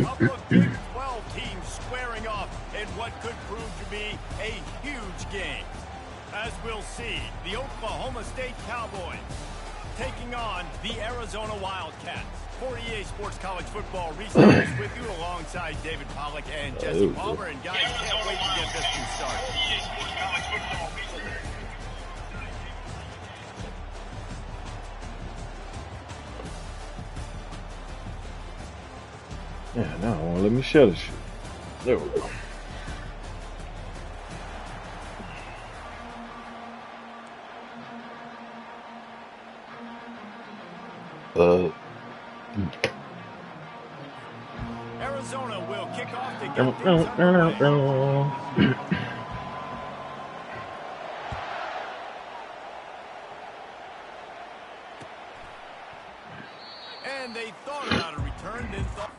couple of Big 12 teams squaring off in what could prove to be a huge game. As we'll see, the Oklahoma State Cowboys taking on the Arizona Wildcats. For EA Sports College Football Research with you alongside David Pollack and Jesse Palmer. And guys, can't wait to get this thing started. EA Sports College Football Research. Yeah, now it won't let me shut this shit. There we go. Arizona will kick off to get things underway. And they thought about a return, then thought.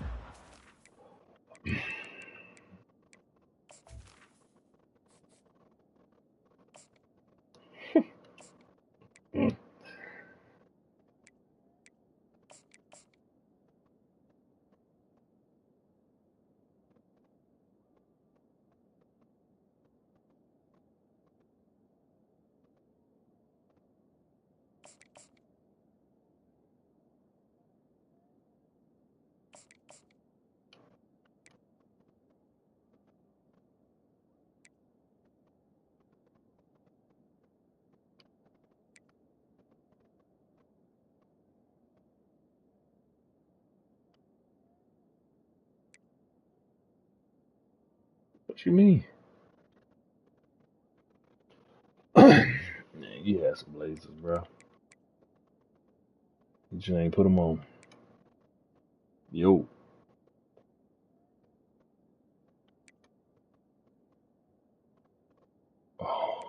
What you mean? Man, you had some blazers, bro. You just ain't put them on. Yo. Oh.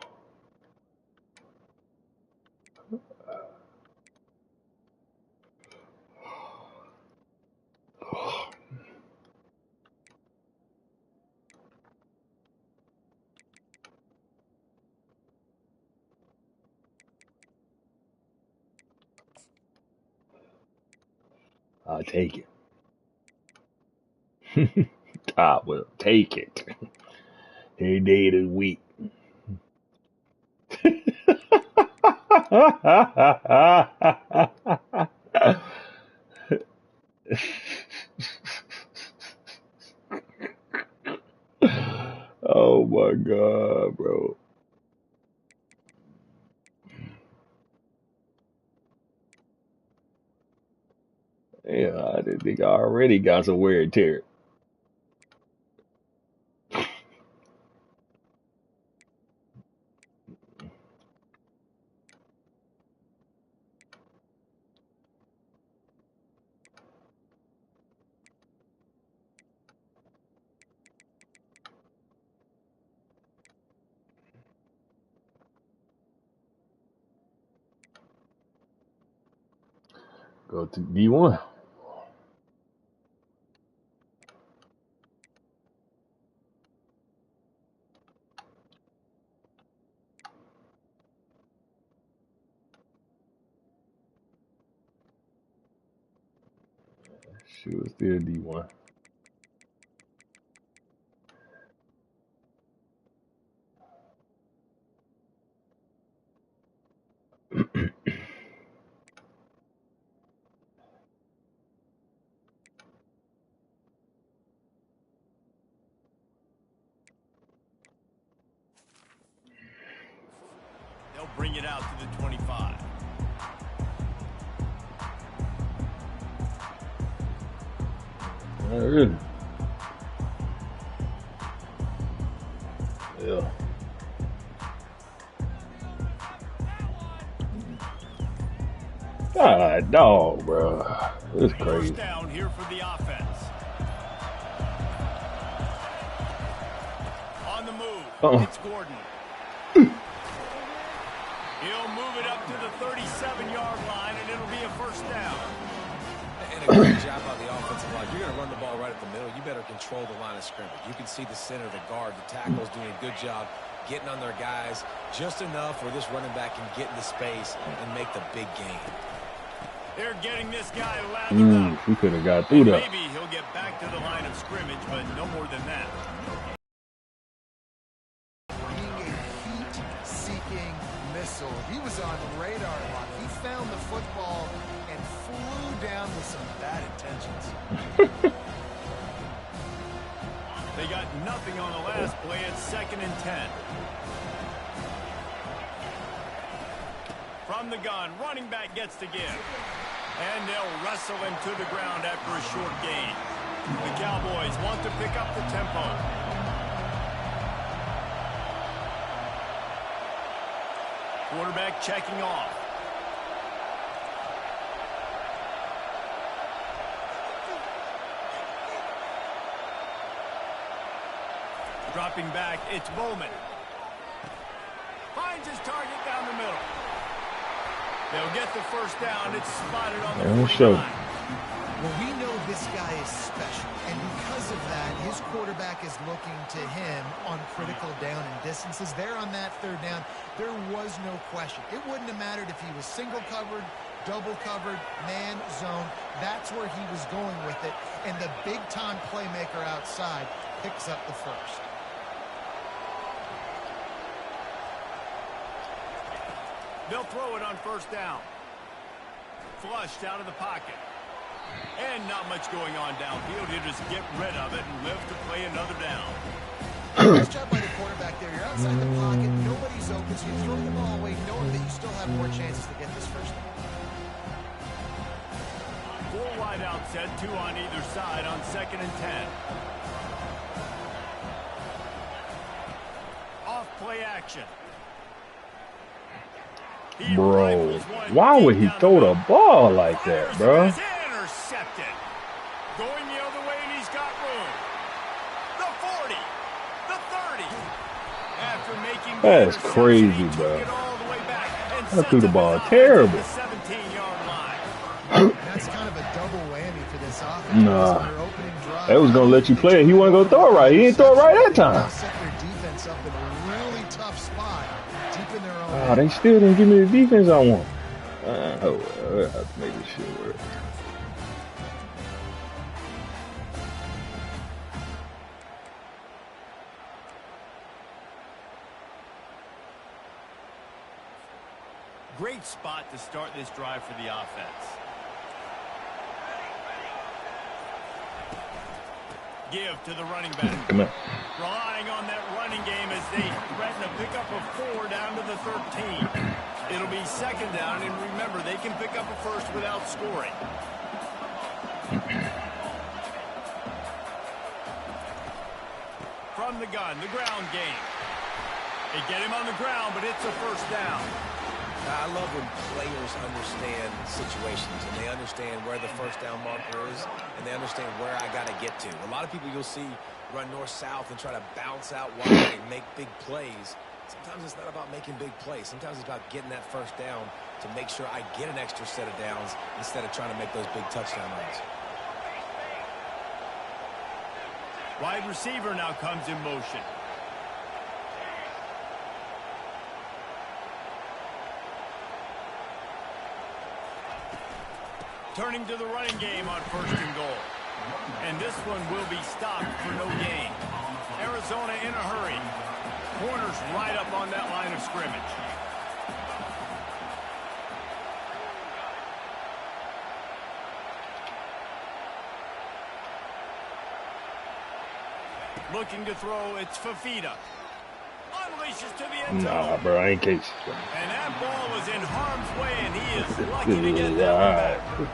I'll take it. I will take it. Every day of the week. Oh my God, bro. Yeah, I didn't think I already got some wear and tear. Go to D1. She was still D1. They'll bring it out to the 25. Not really. Yeah. God, dog, bro. It's crazy. First down here for the offense. On the move, it's Gordon. He'll move it up to the 37-yard line, and it'll be a first down. And a great job by the offensive line. You're going to run the ball right at the middle. You better control the line of scrimmage. You can see the center, the guard, the tackle's doing a good job getting on their guys just enough where this running back can get into space and make the big game. They're getting this guy lathered up. He could have got through that. Maybe he'll get back to the line of They got nothing on the last play. It's 2nd and 10. From the gun, running back gets to give. And they'll wrestle him to the ground after a short gain. The Cowboys want to pick up the tempo. Quarterback checking off. Dropping back, it's Bowman. Finds his target down the middle. They'll get the first down. It's spotted on the 49. Well, we know this guy is special, and because of that, his quarterback is looking to him on critical down and distances. There on that 3rd down, there was no question. It wouldn't have mattered if he was single covered, double covered, man, zone. That's where he was going with it, and the big-time playmaker outside picks up the first. They'll throw it on 1st down. Flushed out of the pocket. And not much going on downfield. He'll just get rid of it and live to play another down. Nice job by the quarterback there. You're outside the pocket. Nobody's open, so you throw the ball away knowing that you still have more chances to get this first down. 4 wide out set, 2 on either side on 2nd and 10. Off play action. Bro, why would he throw the ball like that, bro? Intercepted. Going the other way, and he's got room. The 40, the 30. After making that's crazy, bro. I threw the ball terrible. The 17-yard line. That's kind of a double whammy for this offense. Nah, they was gonna let you play it. He wasn't gonna throw it right. He didn't throw it right that time. Set their defense up in a really tough spot, deep in their own. Oh, they still didn't give me the defense I want. I have to make this shit work. Great spot to start this drive for the offense. Give to the running back. Come on. Relying on that running game as they threaten a pickup of 4 down to the 13. It'll be 2nd down, and remember, they can pick up a first without scoring. From the gun, the ground game. They get him on the ground, but it's a 1st down. I love when players understand situations and they understand where the 1st down marker is and they understand where I got to get to. A lot of people you'll see run north-south and try to bounce out wide and make big plays. Sometimes it's not about making big plays. Sometimes it's about getting that 1st down to make sure I get an extra set of downs instead of trying to make those big touchdown runs. Wide receiver now comes in motion. Turning to the running game on 1st and goal. And this one will be stopped for no gain. Arizona in a hurry. Corners right up on that line of scrimmage. Looking to throw, it's Fafita. Unleashes to the end zone. Nah, bro, I ain't case. And that ball was in harm's way, and he is lucky to get that one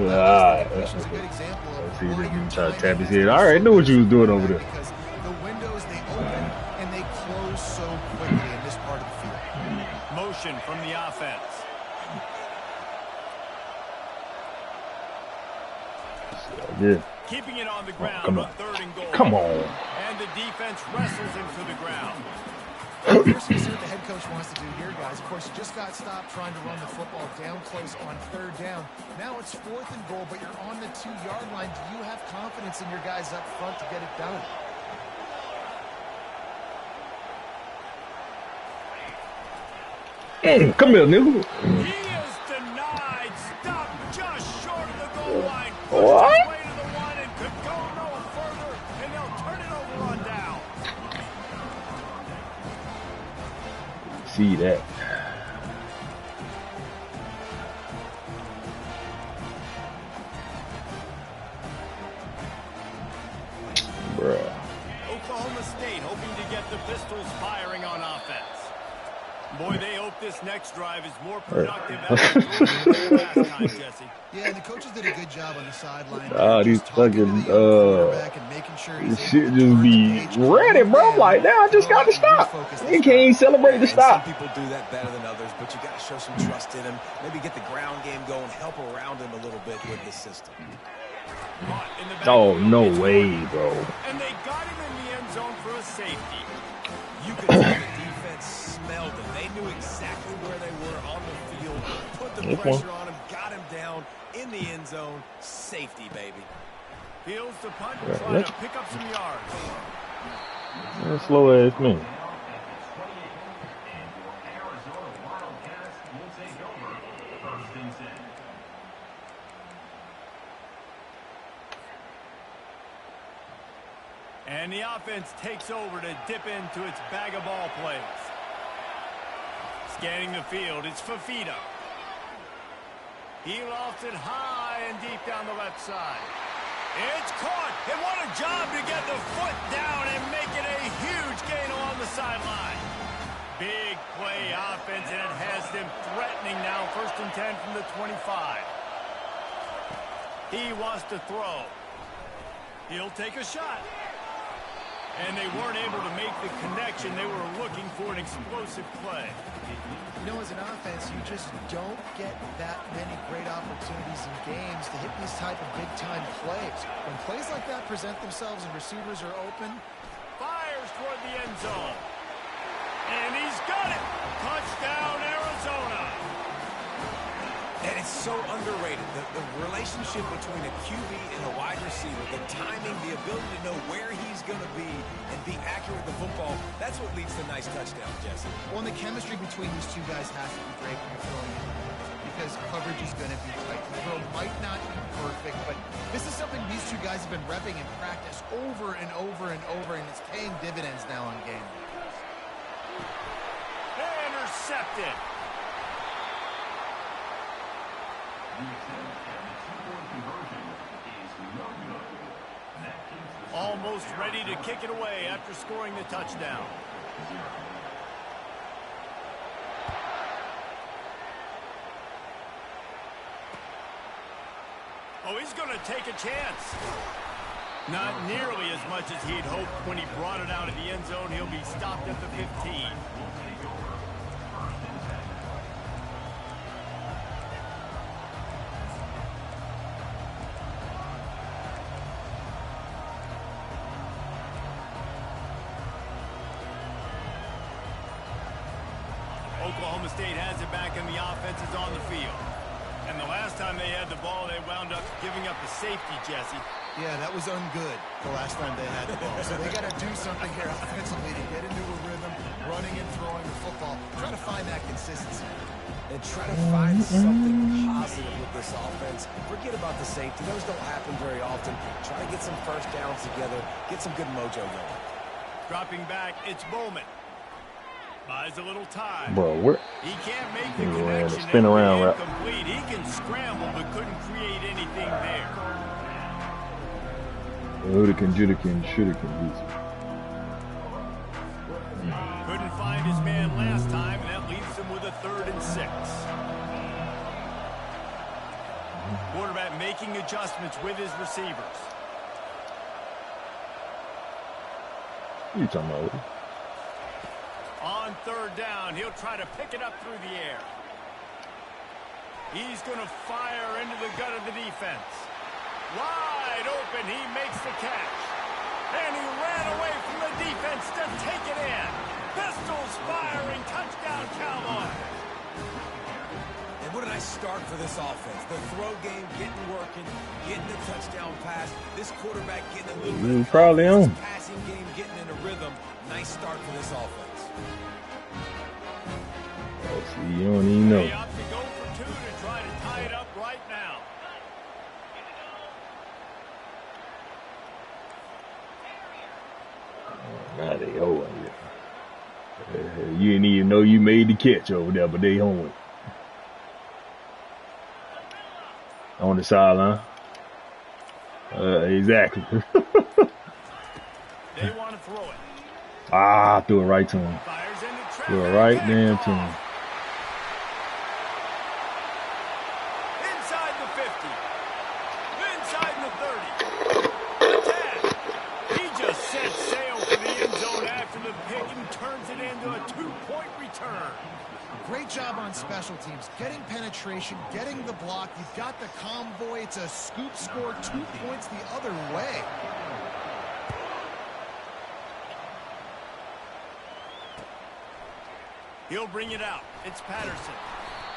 back. This is a good example of See, why they you're try to trying tap his to head. All right, knew what you was doing over there. because the windows, they open and they close so quickly in this part of the field. Motion from the offense. Yeah. Keeping it on the ground Come on on. 3rd and goal. Come on. And the defense wrestles him to the ground. Here's what the head coach wants to do here, guys. Of course, you just got stopped trying to run the football down close on 3rd down. Now it's 4th and goal, but you're on the 2-yard line. Do you have confidence in your guys up front to get it done? Come here, nigga. He is denied. Stop just short of the goal line. What? Pushed his way to the 1 and could go no further, and they'll turn it over on down. See that. pistols firing on offense. Boy, they hope this next drive is more productive than last time, Jesse. Yeah, and the coaches did a good job on the sideline. These fucking and making sure he's shit just be ready, bro. Like, now I just got to stop. You can't celebrate the stop. Some people do that better than others, but you got to show some trust in him. Maybe get the ground game going, help around him a little bit with the system. Oh, no way, bro. And they got him in the end zone for a safety. You could tell the defense smelled him. They knew exactly where they were on the field, put the pressure on him, got him down in the end zone. Safety, baby. Feels the punt and try to pick up some yards. That's slow ass man. And the offense takes over to dip into its bag of ball plays. Scanning the field, it's Fafita. He lofts it high and deep down the left side. It's caught, and what a job to get the foot down and make it a huge gain along the sideline. Big play offense, and it has them threatening now, 1st and 10 from the 25. He wants to throw. He'll take a shot. And they weren't able to make the connection. They were looking for an explosive play. You know, as an offense, you just don't get that many great opportunities in games to hit these type of big-time plays. When plays like that present themselves and receivers are open. Fires toward the end zone. And he's got it. Touchdown, Arizona. And it's so underrated. The relationship between a QB and a wide receiver, the timing, the ability to know where he's going to be and be accurate with the football, that's what leads to nice touchdowns, Jesse. Well, and the chemistry between these two guys has to be great when you're throwing it, because coverage is going to be tight. The throw might not be perfect, but this is something these two guys have been repping in practice over and over and over, and it's paying dividends now on game. Intercepted. Almost ready to kick it away after scoring the touchdown. Oh, he's going to take a chance. Not nearly as much as he'd hoped when he brought it out of the end zone. He'll be stopped at the 15. Oklahoma State has it back and the offense is on the field. And the last time they had the ball, they wound up giving up a safety, Jesse. Yeah, that was ungood the last time they had the ball. So they got to do something here offensively to get into a rhythm, running and throwing the football, try to find that consistency. And try to find something positive with this offense. Forget about the safety. Those don't happen very often. Try to get some first downs together, get some good mojo going. Dropping back, it's Bowman. Buys a little time. Bro, where? He can't make the connection. Spin around, right? He can scramble, but couldn't create anything there. Hoodican, Judican, Shudican. Couldn't find his man last time, and that leaves him with a 3rd and 6. Quarterback making adjustments with his receivers. What are you talking about? On 3rd down, he'll try to pick it up through the air. He's going to fire into the gut of the defense. Wide open, he makes the catch. And he ran away from the defense to take it in. Pistols firing, touchdown Cowboys. And what a nice start for this offense. The throw game getting working, getting the touchdown pass. This quarterback getting a little bit of probably on. Passing game getting in a rhythm. Nice start for this offense. Oh, see, you don't even know. They opt to go for 2 to try to tie it up right now. Now they holding you. You didn't even know you made the catch over there, but they holding. On the sideline. Exactly. They want to throw it. Ah, threw it right to him. Fires into Threw it traffic. right Picked damn to him. off. Inside the 50. Inside the 30. Attack. He just set sail for the end zone after the pick and turns it into a 2-point return. Great job on special teams. Getting penetration, getting the block. You've got the convoy. It's a scoop score, 2 points the other way. He'll bring it out. It's Patterson.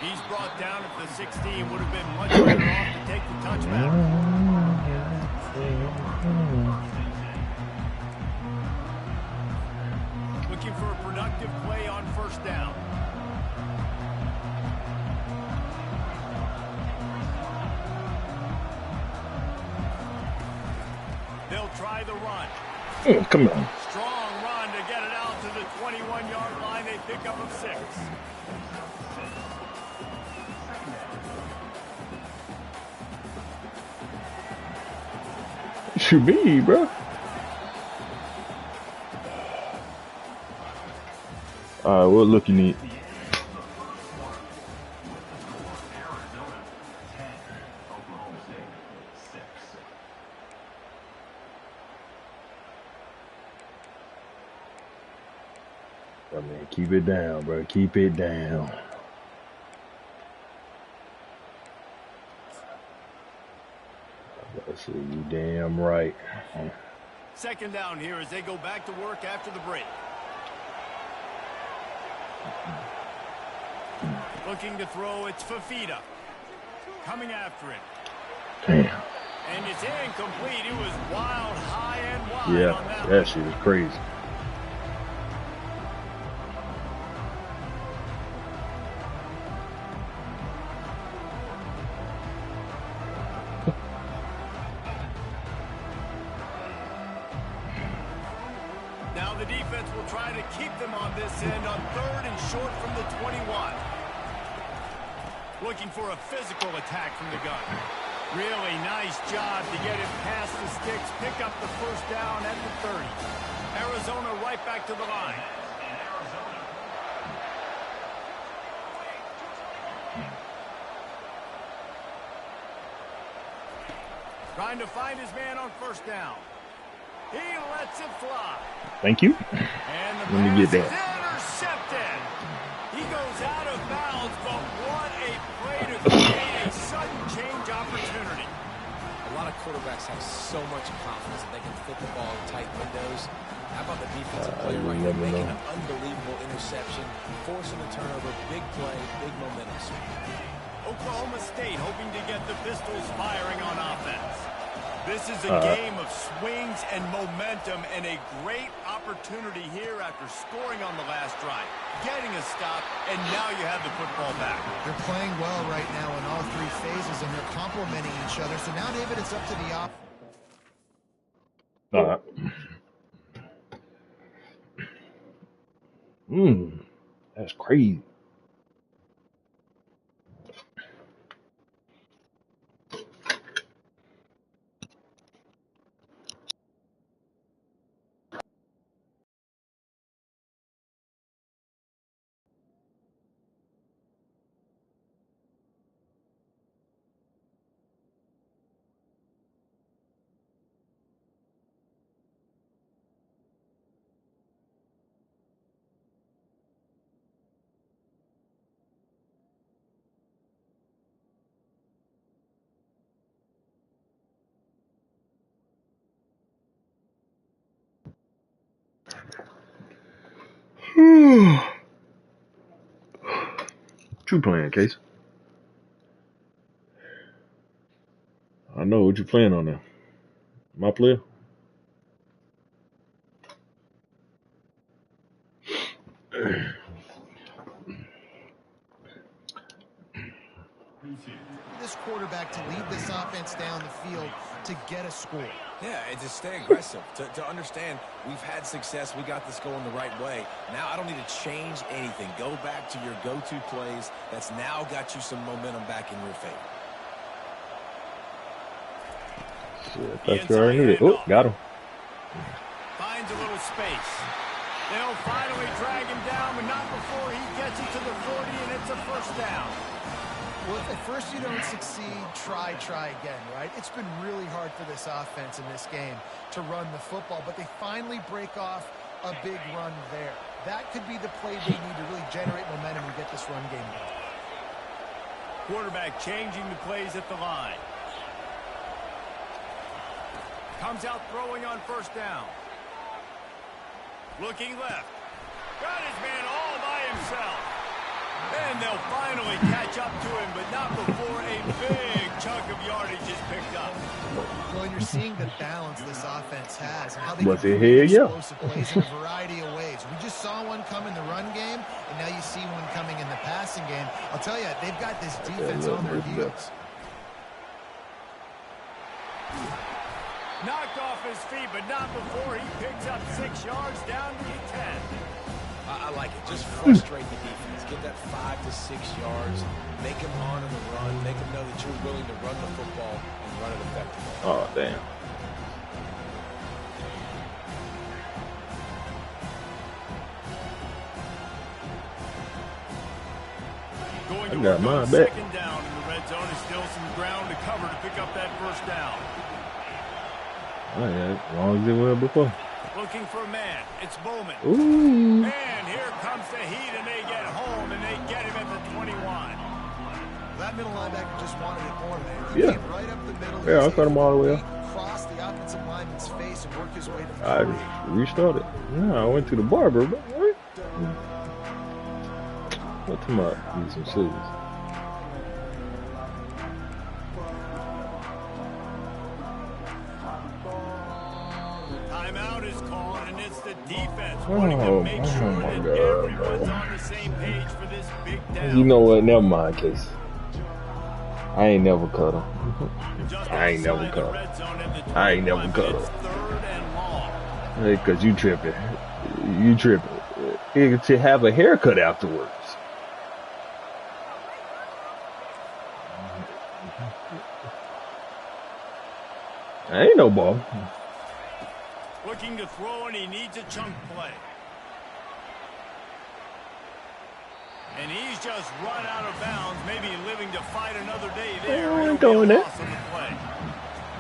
He's brought down at the 16. Would have been much better off to take the touchback. Looking for a productive play on first down. They'll try the run. Oh, come on. Strong run to get it out to the 21-yard line. They pick up a 6. Should be, bro. All right, what look you need? I mean, keep it down, bro. Keep it down. Let's see, you damn right. Second down here as they go back to work after the break. Looking to throw, it's Fafita. Coming after it. Damn. And it's incomplete. It was wild, high and wide Yeah, on that that shit is crazy. Now the defense will try to keep them on this end on 3rd and short from the 21. Looking for a physical attack from the gun. Really nice job to get it past the sticks, pick up the first down at the 30. Arizona right back to the line. Trying to find his man on first down. He lets it fly. Thank you. And the Let me get pass is that. intercepted. He goes out of bounds, but what a play to create a sudden change opportunity. A lot of quarterbacks have so much confidence that they can fit the ball in tight windows. How about the defensive player right here making an unbelievable interception, forcing the turnover, big play, big momentum swing. Oklahoma State hoping to get the Pistols firing on offense. This is a game of swings and momentum and a great opportunity here after scoring on the last drive, getting a stop, and now you have the football back. They're playing well right now in all 3 phases, and they're complementing each other. So now, David, it's up to the That's crazy. What you playing, Case? I know what you playing on there. My player? this quarterback to lead this offense down the field to get a score. Yeah, and to stay aggressive, to understand we've had success, we got this going the right way. Now I don't need to change anything. Go back to your go-to plays. That's now got you some momentum back in your favor. Shit, I thought you already knew that. Oh, got him. Finds a little space. They'll finally drag him down, but not before he gets it to the 40, and it's a first down. Well, if at first you don't succeed, try again, right? It's been really hard for this offense in this game to run the football, but they finally break off a big run there. That could be the play they need to really generate momentum and get this run game going. Quarterback changing the plays at the line. Comes out throwing on first down. Looking left. Got his man all by himself. And they'll finally catch up to him, but not before a big chunk of yardage is picked up. Well, and you're seeing the balance this offense has and how they What's can it create here? Yeah. explosive plays in a variety of ways. We just saw one come in the run game, and now you see one coming in the passing game. I'll tell you, they've got this defense on their heels. Knocked off his feet, but not before he picks up 6 yards down to the 10. I like it. Just frustrate the defense. Get that 5 to 6 yards. Make them honor the run. Make them know that you're willing to run the football and run it effectively. Oh, damn. Going I to got work mine on back. second down in the red zone. Is still some ground to cover to pick up that first down. Oh, yeah, as long as it went before. Looking for a man. It's Bowman. Ooh. And here comes the heat, and they get home, and they get him at the 21. That middle linebacker just wanted it more, man. He Yeah. came right up the middle. Yeah, I cut him all the way up. Crossed the offensive lineman's face and worked his way to the I 40. restarted. Yeah, I went to the barber, but what? What tomorrow? Need some scissors. Timeout is called, and it's the defense Oh, wanting to make sure my that God, everyone's bro. on the same page for this big down. You know what? Never mind, cause I ain't never cut him. Just I ain't never outside the cut red zone at the I ain't never 21, cut it's him. 3rd and long. Hey, cause you tripping. You tripping. It to have a haircut afterwards. Ain't no ball. Looking to throw, and he needs a chunk play. And he's just run out of bounds, maybe living to fight another day there. I ain't It'll be a throwing it. loss on the play.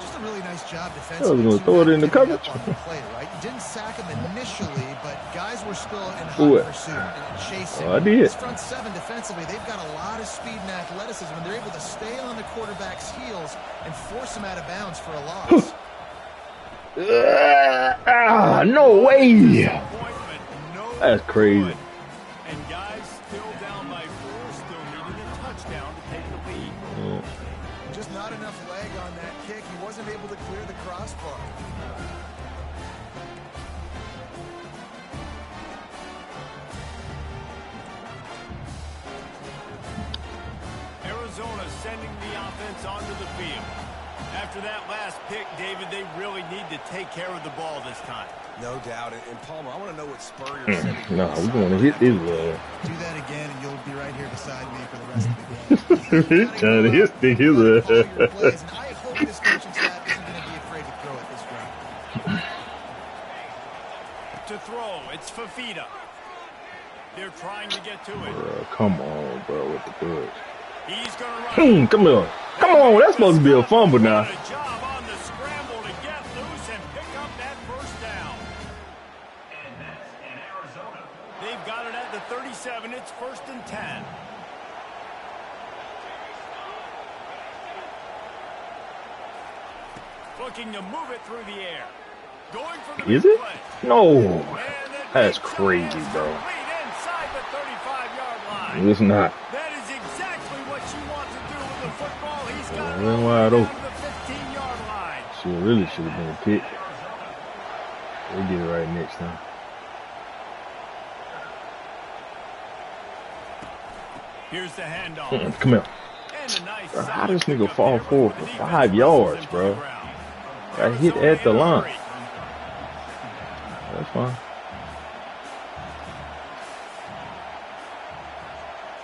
Just a really nice job I defensively. was gonna too, throw it in the getting up coverage. on the play, right? You didn't sack him initially, but guys were still in Who hot it? pursuit and chasing. Oh, I did. This front seven defensively, they've got a lot of speed and athleticism, and they're able to stay on the quarterback's heels and force him out of bounds for a loss. No way. Disappointment, no That's crazy. good. And guys still down by 4, still needing a touchdown to take the lead. Just not enough leg on that kick. He wasn't able to clear the crossbar. Arizona sending the offense onto the field. After that last pick, David, they really need to take care of the ball this time. No doubt. And Palmer, I want to know what Spurrier said. No, we're gonna hit this one. Do that again, and you'll be right here beside me for the rest of the game. He's trying to hit the Call your plays, his. and I hope this coaching staff isn't going to be afraid to throw at this round. To throw, it's Fafita. They're trying to get to it. Come on, bro, with the good. He's going to run. Come on. Come on, that's supposed to be a fumble now. What a job on the scramble to get loose and pick up that first down. And that's in Arizona. They've got it at the 37. It's 1st and 10. Looking to move it through the air. Going for the Is big it? play. No. And the That's big crazy, play is bro. complete inside the 35-yard line. It's not. That is exactly what you want to do with the football. He's got it Well, all wide the way open. down to the 15-yard line. Shit, really should have been a pick. We'll get it right next time. Here's the handoff. Come here. And a nice Bro, how solid this nigga pickup fall there forward before the for defense 5 presses yards, him to bro? the ground. Got hit Arizona at the in a line. hurry. That's fine.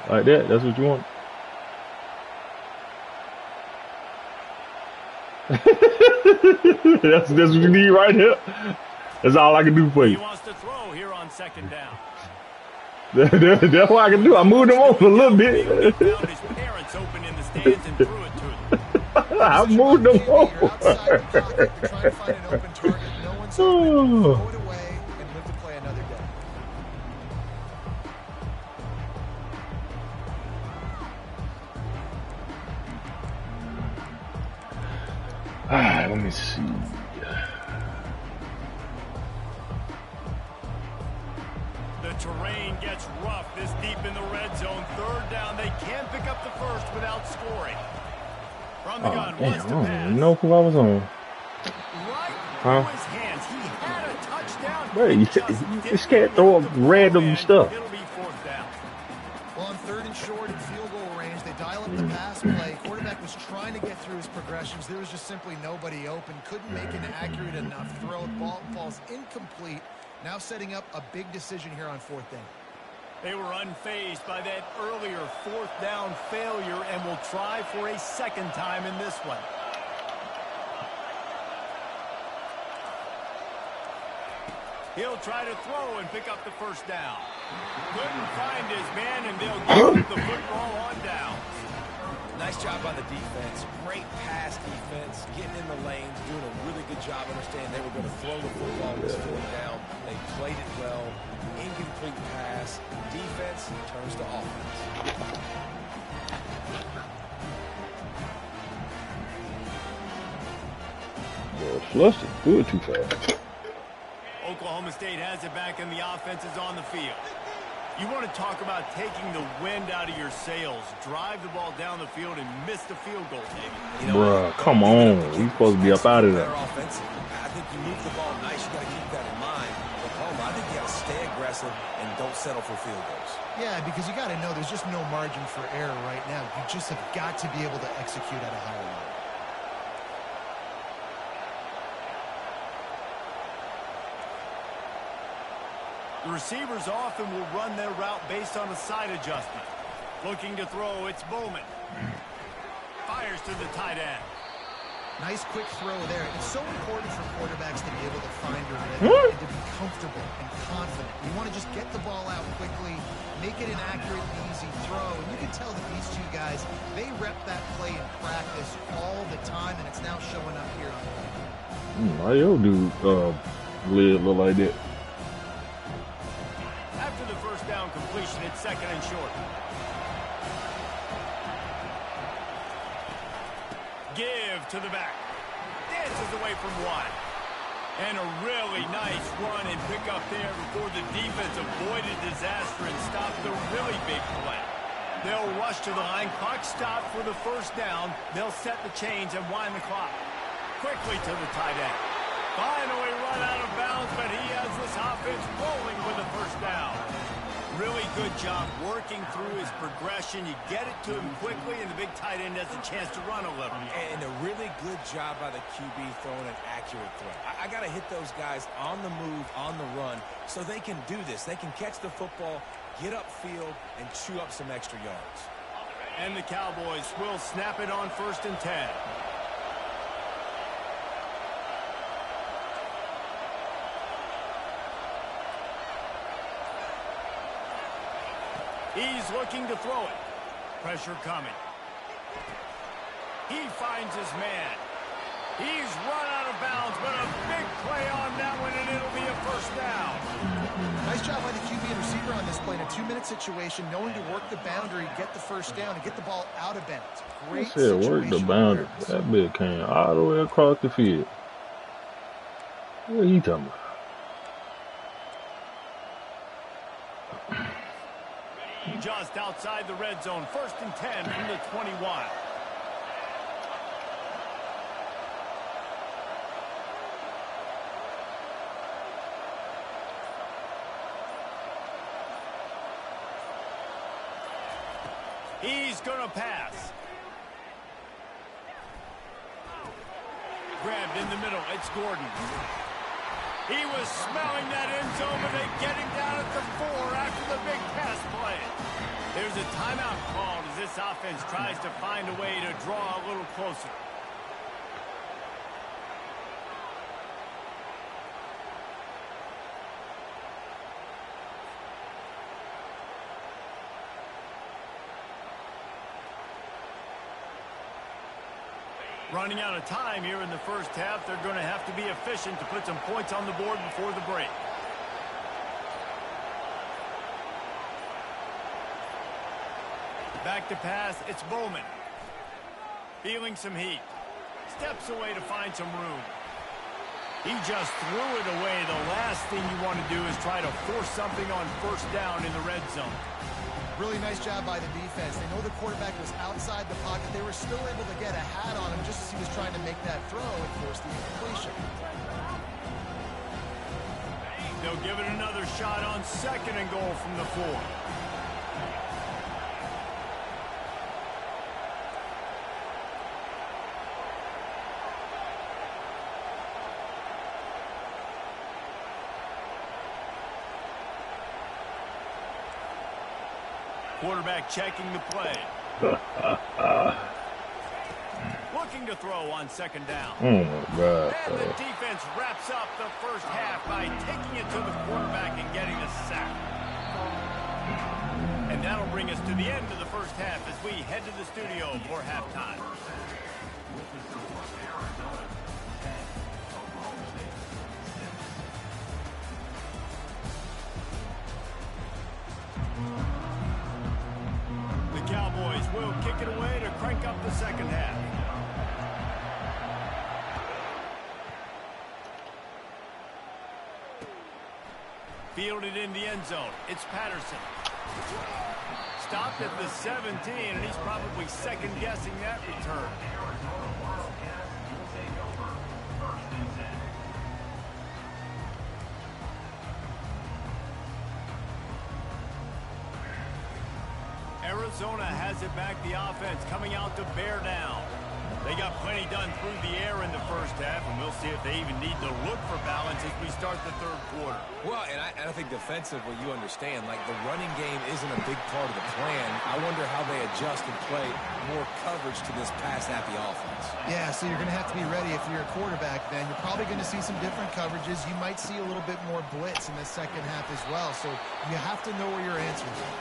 Like that? That's what you want? that's what you need right here. That's all I can do for He you. wants to throw here on second down. That's what I can do. I moved him over a little bit. He found his parents open in the stands and threw it to them. I moved him over. You're outside the pocket. You're trying to find an open target. No one's open. Throw it away and live to play another day. All right, let me see. The terrain gets rough this deep in the red zone. Third down, they can't pick up the first without scoring. From the gun, wants to Damn, I pass. don't even know who I was on. Right Huh? through his hands. He had a touchdown. Wait, He you can't throw up random stuff. It'll be fourth down. Well, on third and short in field goal range, they dial up the pass play. Quarterback was trying to get through his progressions. There was just simply nobody open. Couldn't make an accurate enough throw. Ball falls incomplete. Now setting up a big decision here on fourth down. They were unfazed by that earlier fourth down failure and will try for a second time in this one. He'll try to throw and pick up the first down. Couldn't find his man, and they'll give him the football on down. Nice job by the defense. Great pass defense, getting in the lanes, doing a really good job understanding they were going to throw the football on this fourth down. They played it well. Incomplete pass. Defense turns to offense. Well, flushed it. Do it too fast. Oklahoma State has it back, and the offense is on the field. You want to talk about taking the wind out of your sails. Drive the ball down the field and miss the field goal, maybe. You know, Bruh, come on. We supposed to be up out of there. I think you move the ball nice. You got to keep that in mind. But I think you got to stay aggressive and don't settle for field goals. Yeah, because you got to know there's just no margin for error right now. You just have got to be able to execute at a higher level. The receivers often will run their route based on a side adjustment. Looking to throw, it's Bowman. Fires to the tight end. Nice quick throw there. It's so important for quarterbacks to be able to find your rhythm and to be comfortable and confident. You want to just get the ball out quickly, make it an accurate and easy throw. And you can tell that these two guys, they rep that play in practice all the time, and it's now showing up here on the field. Why your dude lid look like that? After the first down completion, it's second and short. Give to the back. Dances away from one. And a really nice run and pick up there before the defense avoided disaster and stopped the really big play. They'll rush to the line. Clock stopped for the first down. They'll set the chains and wind the clock. Quickly to the tight end. Finally run out of bounds, but he has this offense rolling with a first down. Really good job working through his progression. You get it to him quickly, and the big tight end has a chance to run a little. And a really good job by the QB throwing an accurate throw. I got to hit those guys on the move, on the run, so they can do this. They can catch the football, get upfield, and chew up some extra yards. And the Cowboys will snap it on 1st and 10. He's looking to throw it. Pressure coming. He finds his man. He's run out of bounds, but a big play on that one, and it'll be a first down. Nice job by the QB and receiver on this play in a 2-minute situation, knowing to work the boundary, get the first down, and get the ball out of bounds. Great I said work the boundary. That bit came all the way across the field. What are you talking about? Just outside the red zone. 1st and 10 from the 21. He's going to pass. Grabbed in the middle. It's Gordon. He was smelling that end zone, but they get him down at the 4 after the big pass play. There's a timeout called as this offense tries to find a way to draw a little closer. Running out of time here in the first half. They're going to have to be efficient to put some points on the board before the break. Back to pass. It's Bowman. Feeling some heat. Steps away to find some room. He just threw it away. The last thing you want to do is try to force something on first down in the red zone. Really nice job by the defense. They know the quarterback was outside the pocket. They were still able to get a hat on him just as he was trying to make that throw and force the incompletion. They'll give it another shot on 2nd and goal from the 4. Quarterback checking the play. Looking to throw on 2nd down. Oh my God. And the defense wraps up the first half by taking it to the quarterback and getting a sack. And that'll bring us to the end of the first half as we head to the studio for halftime. Cowboys will kick it away to crank up the second half. Fielded in the end zone. It's Patterson. Stopped at the 17, and he's probably second-guessing that return. Arizona has it back. The offense coming out to bear down. They got plenty done through the air in the first half, and we'll see if they even need to look for balance as we start the third quarter. Well, and I think defensively, you understand, like the running game isn't a big part of the plan. I wonder how they adjust and play more coverage to this pass-happy offense. Yeah, so you're going to have to be ready if you're a quarterback then. You're probably going to see some different coverages. You might see a little bit more blitz in the second half as well, so you have to know where your answers are.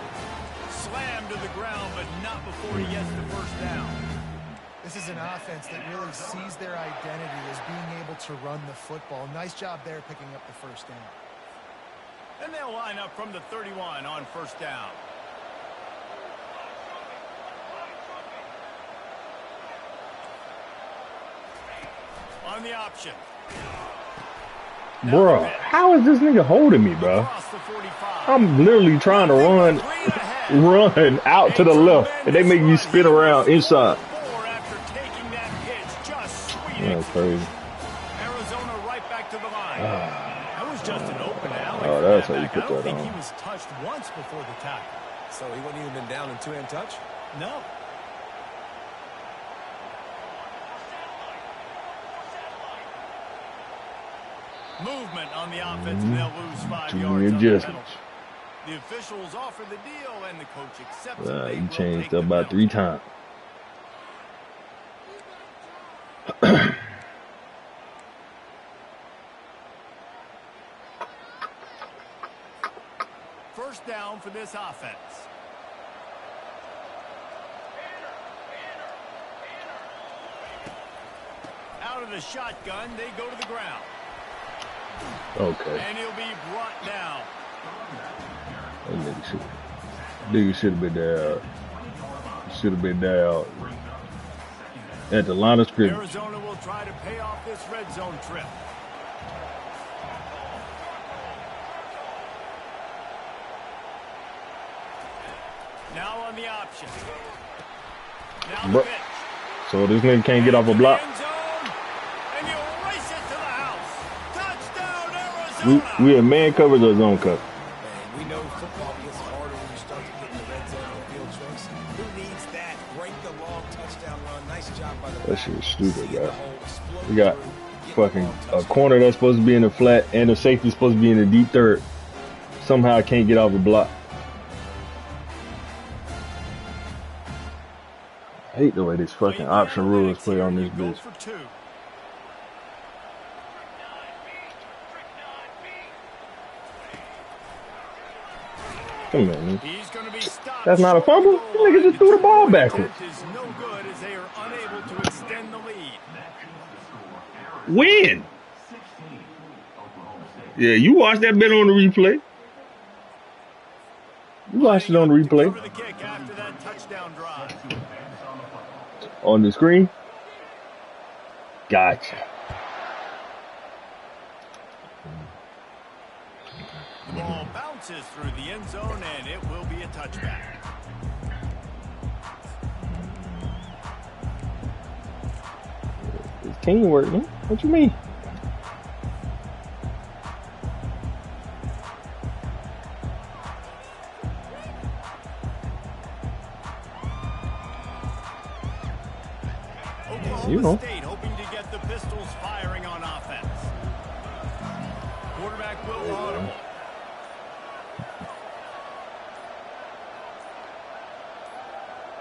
Slammed to the ground, but not before he gets the first down. This is an offense that really sees their identity as being able to run the football. Nice job there picking up the first down. And they'll line up from the 31 on first down. On the option. Bruh, how is this nigga holding me, bro? I'm literally trying to run out to the left, and they make you spin around inside. That's crazy. Arizona right back to the line. That was just an open alley. Oh, that's how you put I don't that think on. he was touched once before the tackle. So he wouldn't even been down in two-hand touch? No. Movement on the offense, and they'll lose 5 Too yards many on the adjustments. penalty. The officials offer the deal, and the coach accepts it. You changed up about 3 times. First down for this offense. Out of the shotgun, they go to the ground. Okay. And he'll be brought down. That nigga should have been there. Should have been down at the line of scrimmage. Arizona will try to pay off this red zone trip. Now on the option. Now the pitch. So this nigga can't get off a block. And you race it to the house. Touchdown, Arizona. We in man coverage or zone coverage? Man, we know football gets harder when you start to get in the red zone and field choice. Who needs that? Break the long touchdown run. Nice job by the That back. shit is stupid, See the guys. hole, explode We got through, get the fucking long a touchdown. corner that's supposed to be in the flat and a safety supposed to be in the deep third. Somehow I can't get off a block. I hate the way this fucking option rules play on this bitch. Come on, man. That's not a fumble. The nigga just threw the ball backwards. Is no good as they are unable to extend the lead. When? Yeah, you watched that bit on the replay. You watched it on the replay. The kick after that touchdown drive. On the screen? Gotcha. The ball bounces through the end zone, and it will be a touchback. It's teamwork, man. What you mean? Oklahoma State hoping to get the Pistols firing on offense. Quarterback Will Audible.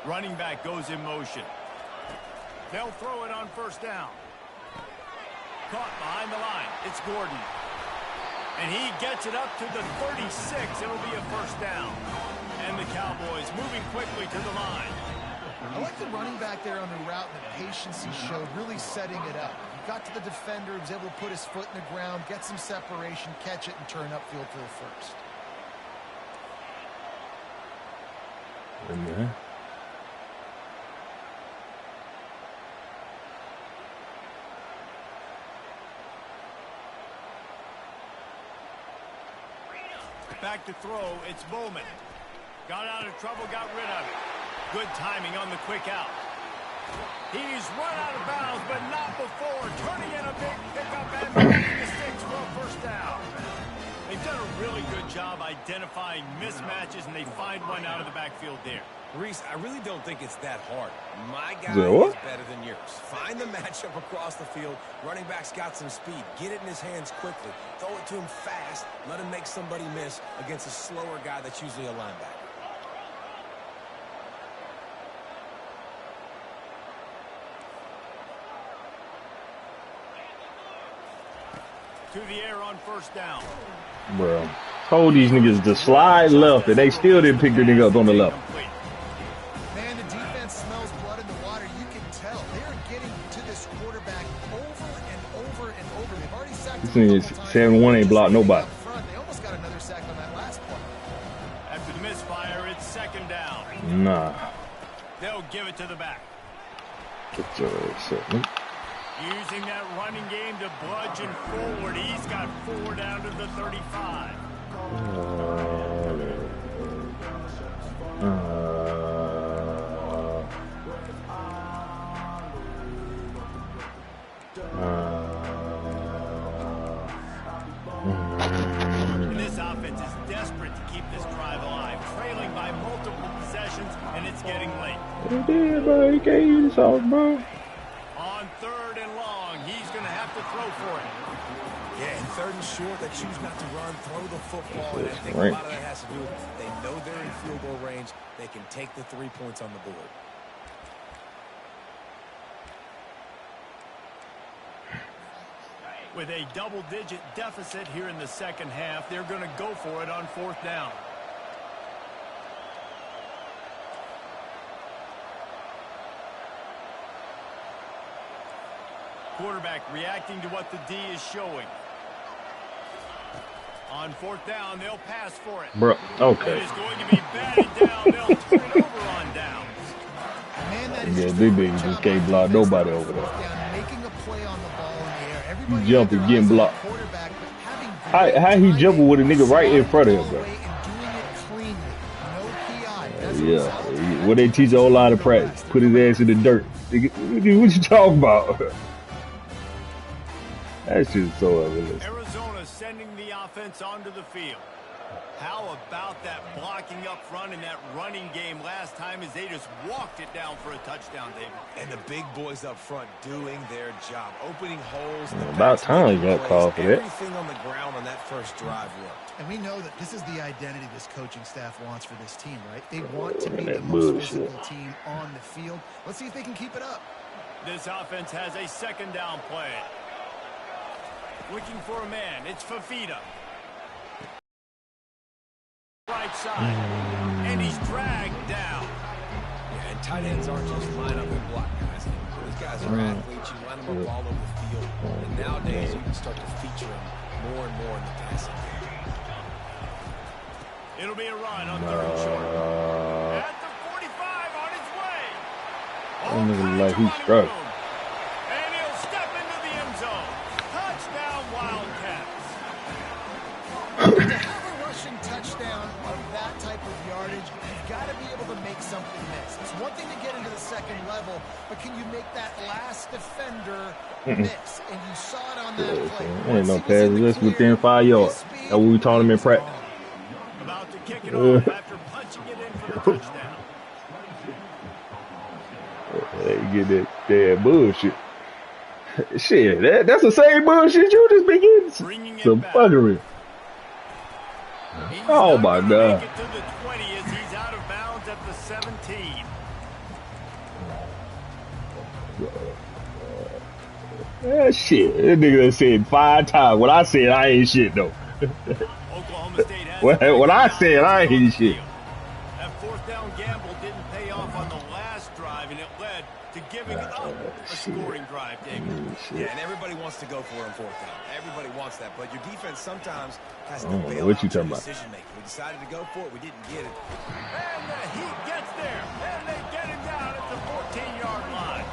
Running back goes in motion. They'll throw it on first down. Caught behind the line. It's Gordon. And he gets it up to the 36. It'll be a first down. And the Cowboys moving quickly to the line. I like the running back there on the route and the patience he showed, really setting it up. He got to the defender, was able to put his foot in the ground, get some separation, catch it, and turn upfield for the first. Yeah. Back to throw, it's Bowman. Got out of trouble, got rid of it. Good timing on the quick out. He's run out of bounds, but not before. Turning in a big pickup and making the sticks for a first down. They've done a really good job identifying mismatches, and they find one out of the backfield there. Reese, I really don't think it's that hard. My guy is better than yours. Find the matchup across the field. Running back's got some speed. Get it in his hands quickly. Throw it to him fast. Let him make somebody miss against a slower guy that's usually a linebacker. To the air on first down. Bro, told these niggas to slide left, and they still didn't pick the nigga up on the left. Man, the defense smells blood in the water. You can tell. They're getting to this quarterback over and over and over. They've already sacked him a couple times. 7-1 ain't blocked nobody. They almost got another sack on that last play. After the misfire, it's second down. Nah. They'll give it to the back. Get your shit. Using that running game to bludgeon forward. He's got 4 down to the 35. And this offense is desperate to keep this drive alive. Trailing by multiple possessions, and it's getting late. It did, bro. He can't use this off, bro. On third and long, he's going to have to throw for it. Yeah, and third and short, they choose not to run, throw the football, and I think a lot of that has to do with they know they're in field goal range. They can take the 3 points on the board. With a double-digit deficit here in the second half, they're going to go for it on fourth down. Quarterback reacting to what the D is showing. On fourth down, they'll pass for it. Bro, okay. It is going to be batted down. They'll turn it over on downs. Yeah, big just can't block nobody over there. Making a play on the ball in the air. He jumping, getting blocked. How he jumping with a nigga right in front of him, bro? Yeah, what they teach a whole lot of practice. Put his ass in the dirt. What you talking about? That's just so unrealistic. Arizona sending the offense onto the field. How about that blocking up front in that running game last time as they just walked it down for a touchdown, David? And the big boys up front doing their job, opening holes. About time you got called for that. Everything on the ground on that first drive worked. And we know that this is the identity this coaching staff wants for this team, right? They want to be the most physical team on the field. Let's see if they can keep it up. This offense has a second down play. Looking for a man. It's Fafita. Right side. And he's dragged down. Yeah, and tight ends aren't just line up and block, guys. As These guys are athletes. You line them up all over the field. And nowadays, you can start to feature them more and more in the passing game. It'll be a run on third and short. At the 45 on his way. All kinds like of he's running struck. room. And he'll step into the end zone. Touchdown, Wildcats. To have a rushing touchdown of that type of yardage, you've got to be able to make something miss. It's one thing to get into the second level, but can you make that last defender miss? And you saw it on that play. Ain't no pass this within 5 yards. That's what we taught him in practice. About to kick it off after punching it in for the touchdown. You get that bullshit. Shit, that's the same bullshit you just been getting. Some fuckery. Oh my God. Make it to the 20 as he's out of bounds at the 17. Shit, that nigga done said 5 times. What I said, I ain't shit though. Oklahoma State has what I said, I ain't shit. That fourth down gamble didn't pay off on the last drive, and it led to giving up a scoring drive, David. Yeah, and everybody wants to go for it on fourth down. Everybody wants that, but your defense sometimes has to bail what out you talking your about? decision making. We decided to go for it. We didn't get it. And the Heat gets there, and they get him down at the 14-yard line.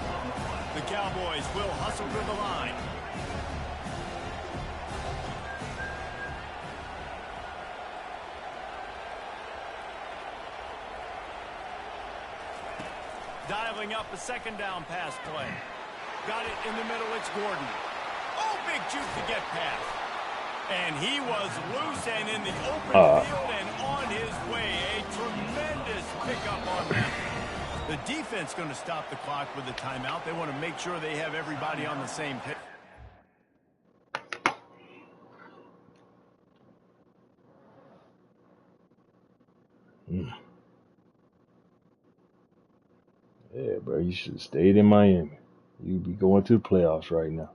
The Cowboys will hustle through the line. Dialing up a second down pass play. Got it in the middle, it's Gordon. Oh, big juke to get past. And he was loose and in the open field and on his way. A tremendous pickup on that. The defense going to stop the clock with a timeout. They want to make sure they have everybody on the same page. Yeah, bro, you should have stayed in Miami. You'd be going to the playoffs right now.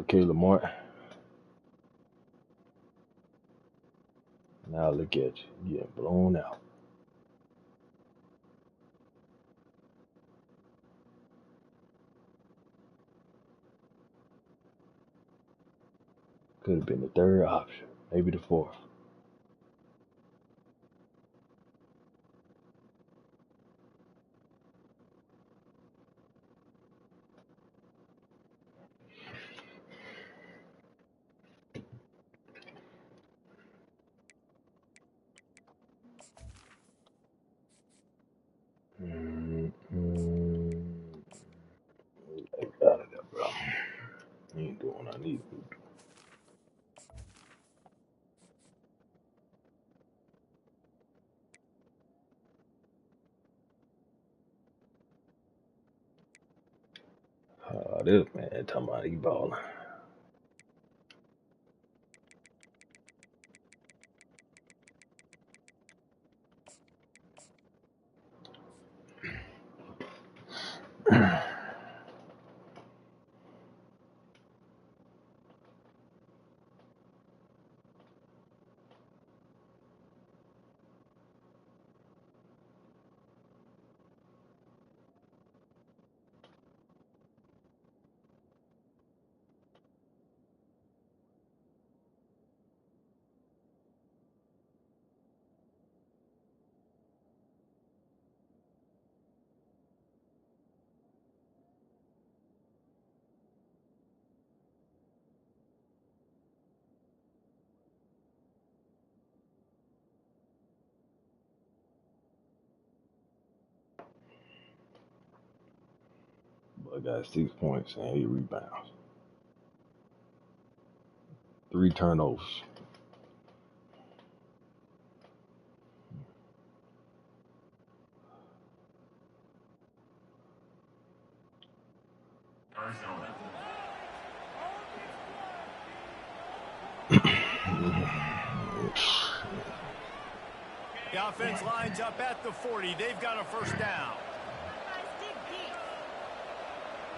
Caleb Martin. Now look at you, getting blown out. Could have been the third option, maybe the fourth. Get out of there, bro. You ain't doing what I need to do. This man talking about he balling. But got 6 points and 8 rebounds. 3 turnovers. The offense lines up at the 40. They've got a first down.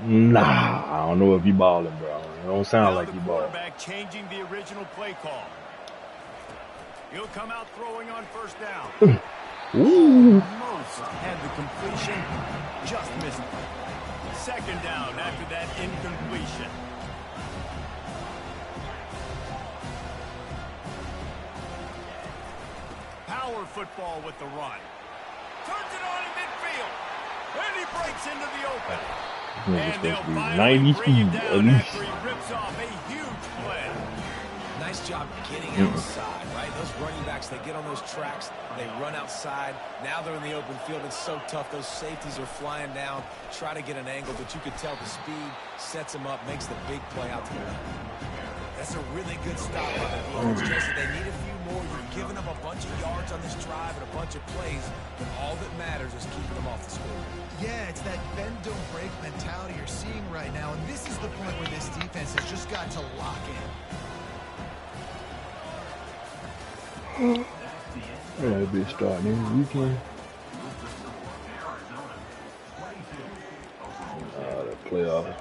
Nah, I don't know if you balling, bro. It don't sound like you balling. Quarterback changing the original play call. He'll come out throwing on first down. Ooh. Almost had the completion, just missed it. Second down after that incompletion. Power football with the run. Turns it on in midfield. And he breaks into the open. And they'll finally bring him down after he rips off a huge play. Nice job getting outside, right? Those running backs, they get on those tracks, they run outside. Now they're in the open field. It's so tough. Those safeties are flying down, try to get an angle, but you could tell the speed sets them up, makes the big play out to the left. That's a really good stop on the defense. Jason, they need a few more. You've given up a bunch of yards on this drive and a bunch of plays, but all that matters is keeping them off the score. Yeah, it's that bend, don't break mentality you're seeing right now, and this is the point where this defense has just got to lock in. That'll be a start next weekend. The playoff.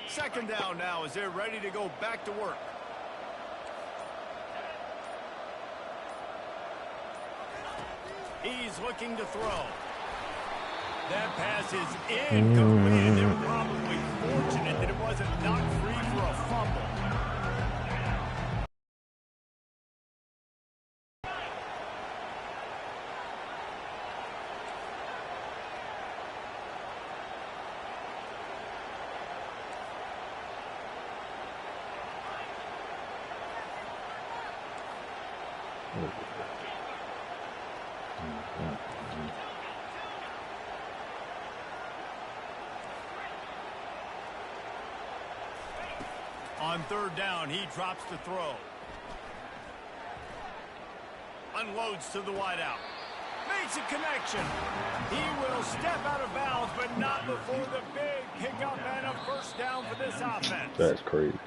Second down now as they're ready to go back to work. He's looking to throw. That pass is incomplete. They were probably fortunate that it wasn't knocked free for a fumble. On third down, he drops to throw. Unloads to the wideout. Makes a connection. He will step out of bounds, but not before the big pickup and a first down for this offense. That's crazy.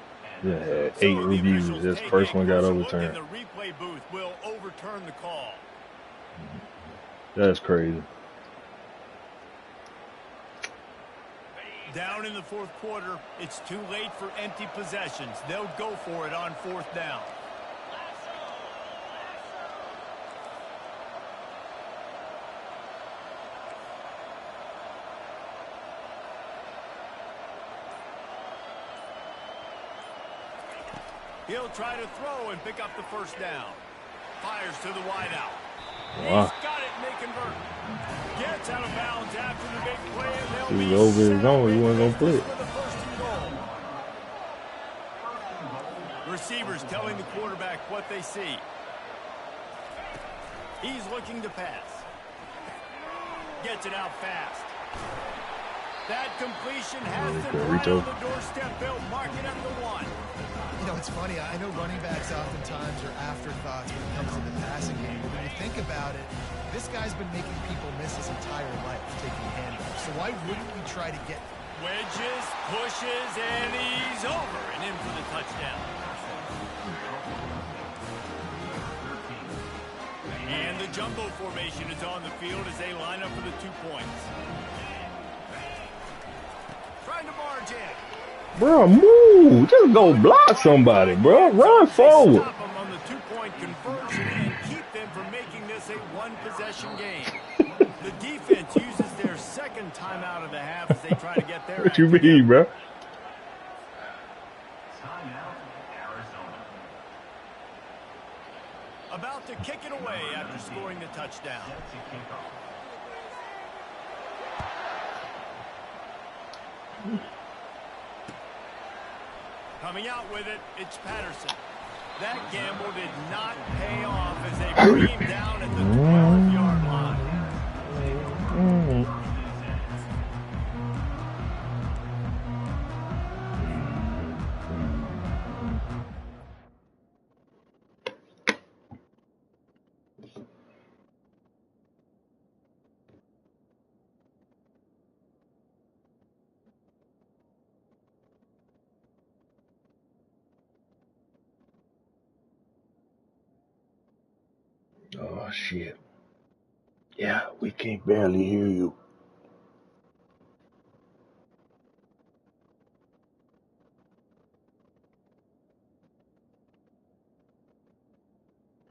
Yeah, had 8 reviews. This first one got overturned. The replay booth will overturn the call. That's crazy. Down in the fourth quarter, it's too late for empty possessions. They'll go for it on fourth down. He'll try to throw and pick up the first down. Fires to the wideout. Wow. He's got it and they convert. Gets out of bounds after the big play, and they'll He be was over his own. He wasn't going to play it. for the first and goal. Receivers telling the quarterback what they see. He's looking to pass. Gets it out fast. That completion has them right on the doorstep. They'll mark it at the 1. You know, it's funny. I know running backs oftentimes are afterthoughts when it comes to the passing game. But when you think about it, this guy's been making people miss his entire life taking handoffs. So why wouldn't we try to get wedges, pushes, and he's over and in for the touchdown. And the jumbo formation is on the field as they line up for the 2 points. Trying to barge in. Bro, move. Just go block somebody, bro. Run forward. Stop them on the 2-point conversion and keep them from making this a one-possession game. The defense uses their second timeout of the half as they try to get their What you mean, bro? About to kick it away after scoring the touchdown. Coming out with it, it's Patterson. That gamble did not pay off as they bring him down at the 12-yard line. Oh, shit. Yeah, we can't barely hear you.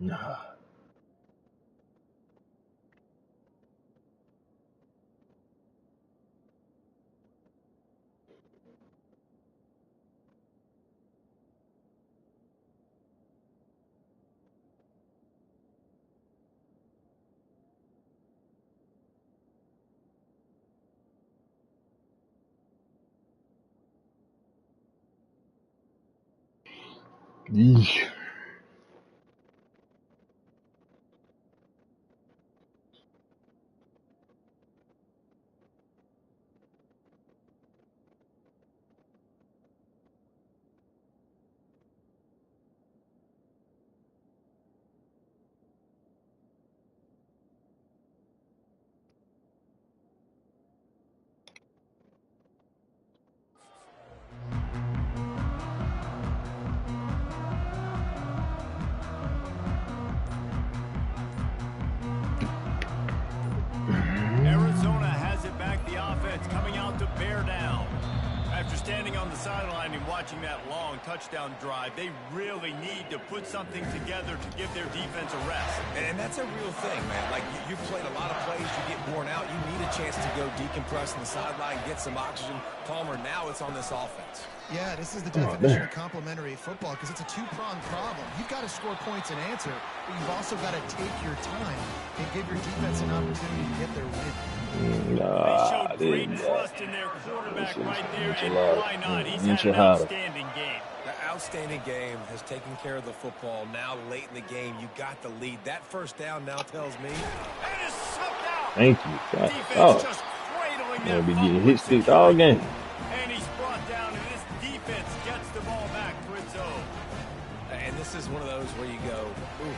Nah. Yeesh. Arizona has it back, the offense coming out to bear down. After standing on the sideline and watching that long touchdown drive, they really need to put something together to give their defense a rest. And that's a real thing, man. Like, you've played a lot of plays, you get worn out, you need a chance to go decompress on the sideline, get some oxygen. Palmer, now it's on this offense. Yeah, this is the definition of complementary football because it's a two-pronged problem. You've got to score points and answer, but you've also got to take your time and give your defense an opportunity to get their win. They showed great trust in their quarterback right there, and why not? He's had an outstanding game. The outstanding game has taken care of the football. Now, late in the game, you got the lead. That first down now tells me. And it's slipped out. Thank you. Defense just cradling that be getting hit sticks all game. And he's brought down, and this defense gets the ball back for its own. And this is one of those where you go, ooh,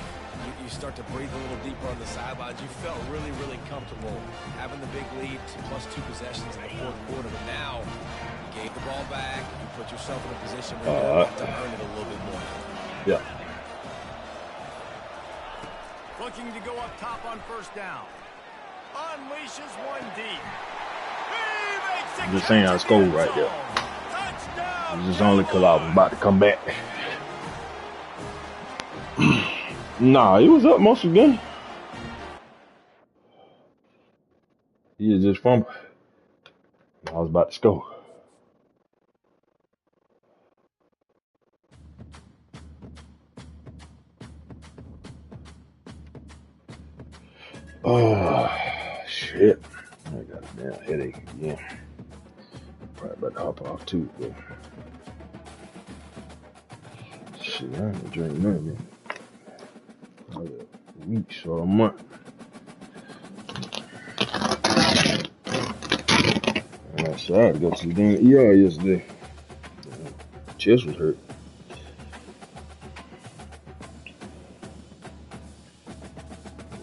you start to breathe a little deeper on the sidelines. You felt really, really comfortable having the big lead, plus 2 possessions in the fourth quarter. But now, you gave the ball back. You put yourself in a position where you have to earn it a little bit more. Yeah. Looking to go up top on first down. Unleashes one deep. I'm just saying I scored right there. It's just only because I was about to come back. Nah, he was up most of the game. He was just fumbled. I was about to score. Oh, shit. I got a damn headache again. Probably about to hop off too, but shit, I ain't gonna drink nothing. Weeks or a month. I tried to go to the damn ER yesterday. Chest was hurt.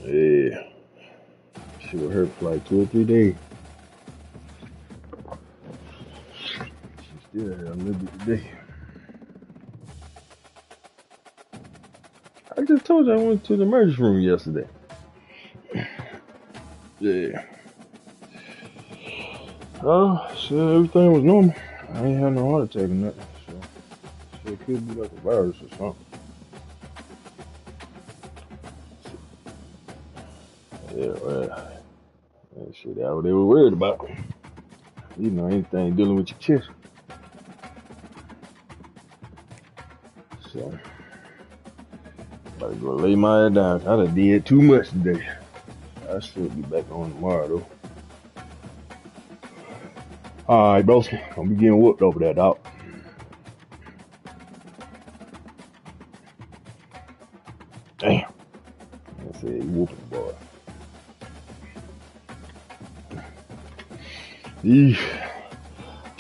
Yeah. She was hurt for like 2 or 3 days. She still had a little bit today. I just told you I went to the emergency room yesterday. Yeah. Shit, everything was normal. I ain't had no heart attack or nothing. So, shit could be like a virus or something. Yeah, well, that shit, that's what they were worried about. You know, anything dealing with your chest. So, gotta go lay my head down. I done did too much today. I should be back on tomorrow, though. Alright, bro. I'm be getting whooped over that, dog. Damn. I said, whooping, boy.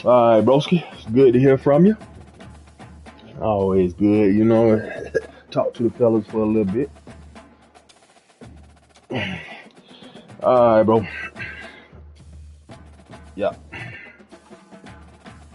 Alright, broski. It's good to hear from you. Always good, you know. Talk to the fellas for a little bit. Alright, bro. Yeah.